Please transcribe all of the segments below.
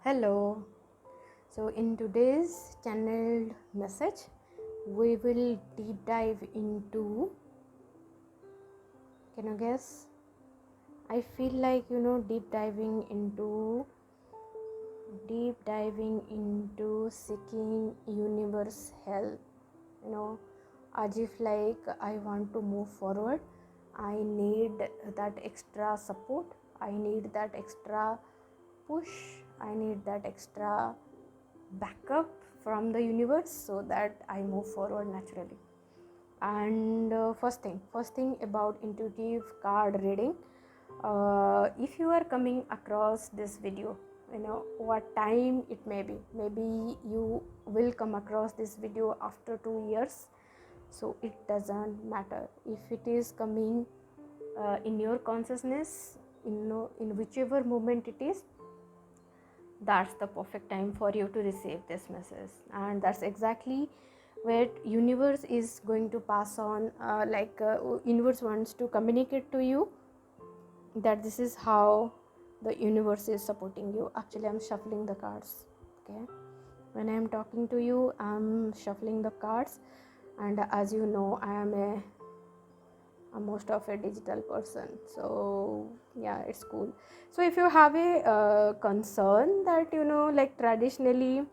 Hello. So, in today's channeled message, we will deep dive into. Can you guess? I feel like deep diving into seeking universe help. You know, as if like I want to move forward, I need that extra support. I need that extra push. I need that extra backup from the universe so that I move forward naturally. And first thing about intuitive card reading. If you are coming across this video, what time it may be, maybe you will come across this video after 2 years, so it doesn't matter if it is coming in your consciousness, in whichever moment it is. That's the perfect time for you to receive this message, and that's exactly where universe is going to pass on, universe wants to communicate to you that this is how the universe is supporting you. Actually, I'm shuffling the cards. Okay, when I'm talking to you, I'm shuffling the cards, and as you know, I am a most of a digital person, so yeah, it's cool. So if you have a concern that like traditionally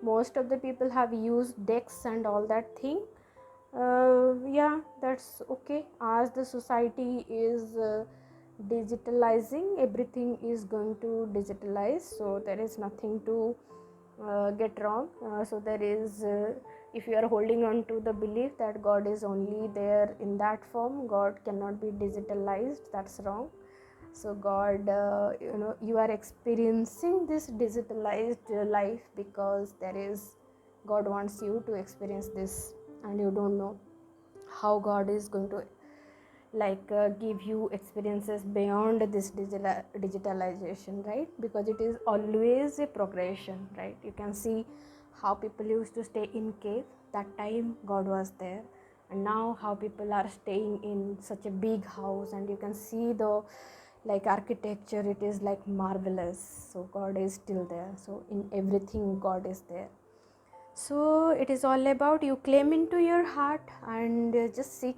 most of the people have used decks and all that thing, yeah, that's okay. As the society is digitalizing, everything is going to digitalize, so there is nothing to get wrong. So there is if you are holding on to the belief that God is only there in that form, God cannot be digitalized, that's wrong. So God, you are experiencing this digitalized life because there is God wants you to experience this, and you don't know how God is going to give you experiences beyond this digitalization, right? Because it is always a progression, right? You can see how people used to stay in cave, that time God was there, and now how people are staying in such a big house, and you can see the architecture, it is like marvelous. So God is still there, so in everything God is there. So it is all about you claim into your heart and just seek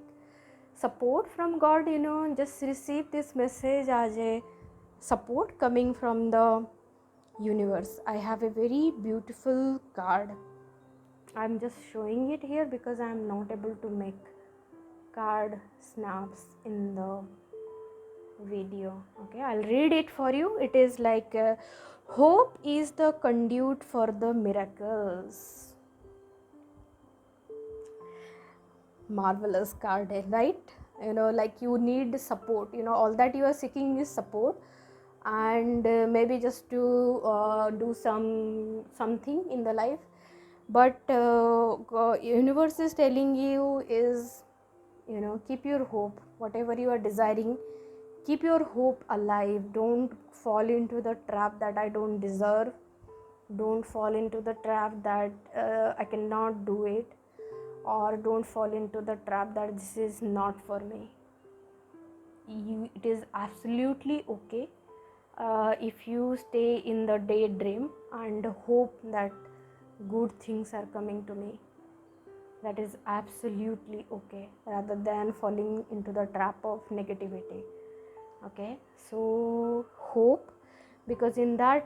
support from God, just receive this message as a support coming from the universe. I have a very beautiful card. I'm just showing it here because I'm not able to make card snaps in the video. Okay, I'll read it for you. It is like hope is the conduit for the miracles. Marvelous card, right? Like you need support, all that you are seeking is support, and maybe just to do something in the life. But universe is telling you is, keep your hope, whatever you are desiring, keep your hope alive. Don't fall into the trap that I don't deserve. Don't fall into the trap that I cannot do it, or don't fall into the trap that this is not for me. It is absolutely okay if you stay in the daydream and hope that good things are coming to me. That is absolutely okay, rather than falling into the trap of negativity. Okay, so hope, because in that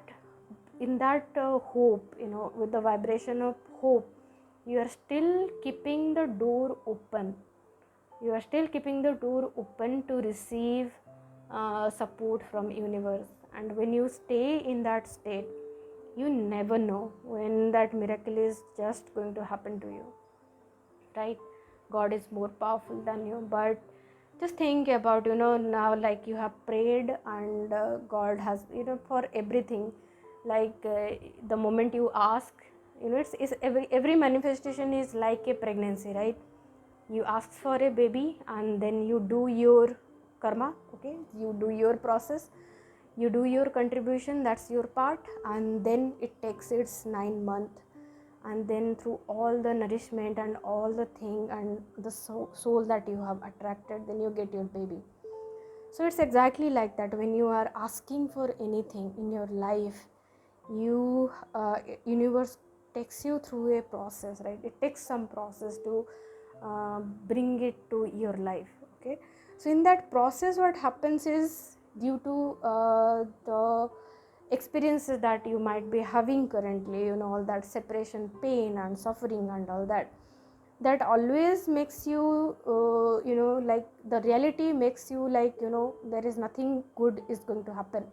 hope, with the vibration of hope, you are still keeping the door open. You are still keeping the door open to receive support from universe. And when you stay in that state, you never know when that miracle is just going to happen to you, right? God is more powerful than you. But just think about, now, like, you have prayed, and God has, for everything, the moment you ask, it's every manifestation is like a pregnancy, right? You ask for a baby, and then you do your karma. Okay, you do your process, you do your contribution, that's your part, and then it takes its 9 months, and then through all the nourishment and all the thing and the soul that you have attracted, then you get your baby. So it's exactly like that. When you are asking for anything in your life, you universe takes you through a process, right? It takes some process to bring it to your life. Okay, so in that process what happens is, due to the experiences that you might be having currently, all that separation pain and suffering and all that, that always makes you like the reality makes you like, there is nothing good is going to happen.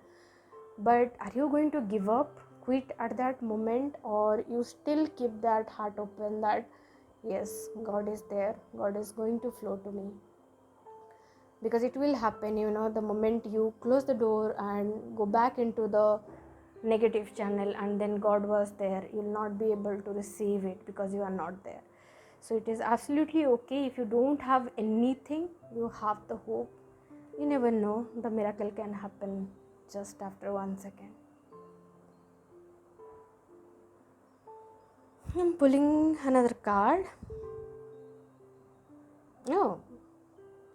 But are you going to give up, quit at that moment, or you still keep that heart open that yes, God is there, God is going to flow to me? Because it will happen, the moment you close the door and go back into the negative channel, and then God was there, you'll not be able to receive it because you are not there. So it is absolutely okay if you don't have anything, you have the hope. You never know, the miracle can happen just after 1 second. I'm pulling another card. No,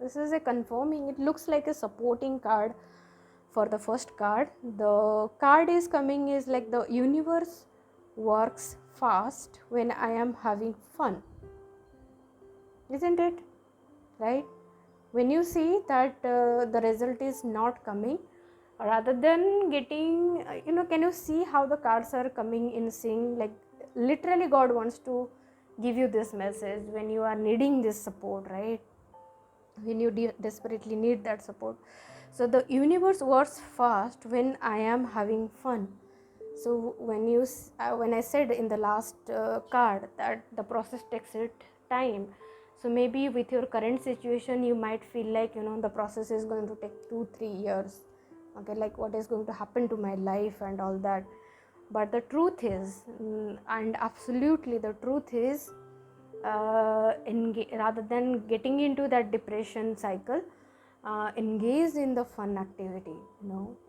this is a confirming. It looks like a supporting card for the first card. The card is coming is like the universe works fast when I am having fun. Isn't it? Right? When you see that the result is not coming, rather than getting, can you see how the cards are coming in sync? Like literally God wants to give you this message when you are needing this support, right? When you desperately need that support. So the universe works fast when I am having fun. So when I said in the last card that the process takes it time, so maybe with your current situation you might feel like, the process is going to take 2-3 years. Okay, like what is going to happen to my life and all that. But the truth is, and absolutely the truth is, rather than getting into that depression cycle, engage in the fun activity,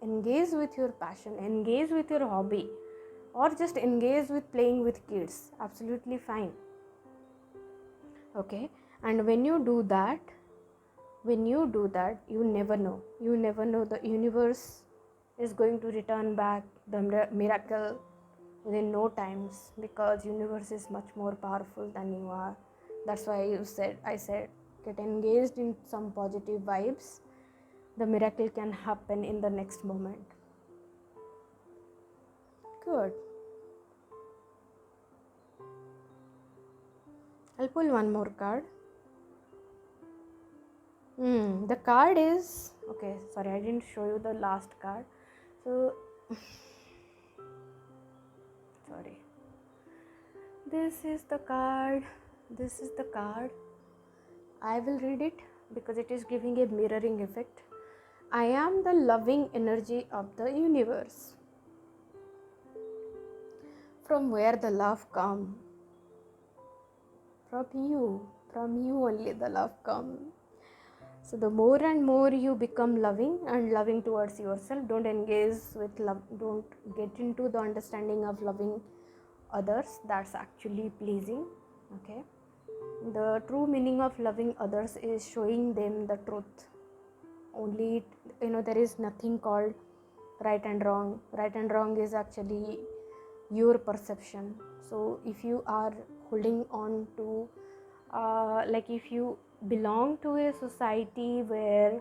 engage with your passion, engage with your hobby, or just engage with playing with kids. Absolutely fine. Okay, and when you do that, you never know, the universe is going to return back the miracle within no times, because universe is much more powerful than you are. That's why I said get engaged in some positive vibes, the miracle can happen in the next moment. Good. I'll pull one more card. The card is okay. Sorry, I didn't show you the last card. So sorry. This is the card. I will read it because it is giving a mirroring effect. I am the loving energy of the universe, from where the love comes. From you only the love comes. So the more and more you become loving and loving towards yourself, don't engage with love, don't get into the understanding of loving others. That's actually pleasing. Okay, the true meaning of loving others is showing them the truth. Only, there is nothing called right and wrong. Right and wrong is actually your perception. So if you are holding on to like if you belong to a society where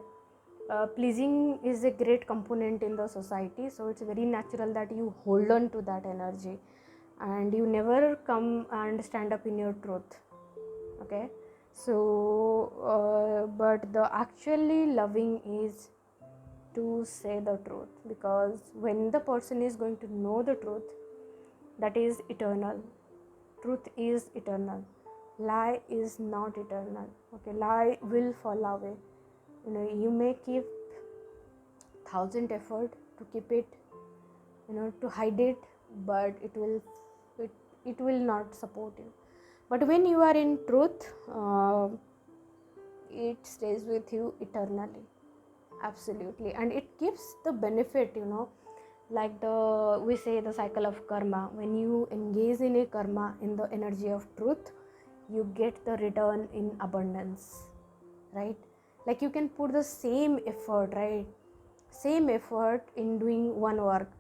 pleasing is a great component in the society, so it's very natural that you hold on to that energy and you never come and stand up in your truth. Okay, so but the actually loving is to say the truth, because when the person is going to know the truth, that is eternal. Truth is eternal, lie is not eternal. Okay, lie will fall away. You may keep 1,000 effort to keep it, to hide it, but it will not support you. But when you are in truth, it stays with you eternally. Absolutely. And it gives the benefit, like we say the cycle of karma. When you engage in a karma in the energy of truth, you get the return in abundance, right? Like you can put the same effort, right? Same effort in doing one work,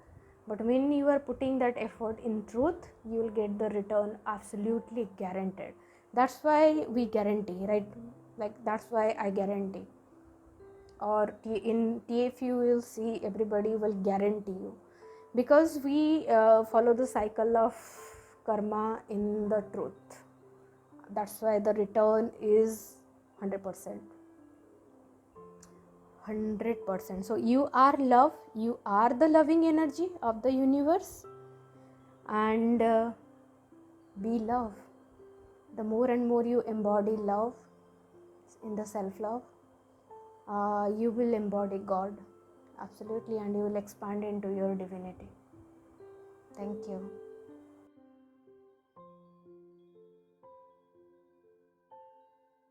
But when you are putting that effort in truth, you will get the return absolutely guaranteed. That's why we guarantee, right? Like that's why I guarantee. Or in TFU you will see everybody will guarantee you, because we follow the cycle of karma in the truth. That's why the return is 100%. 100%. So you are love, you are the loving energy of the universe, and be love. The more and more you embody love in the self love, you will embody God absolutely, and you will expand into your divinity. Thank you.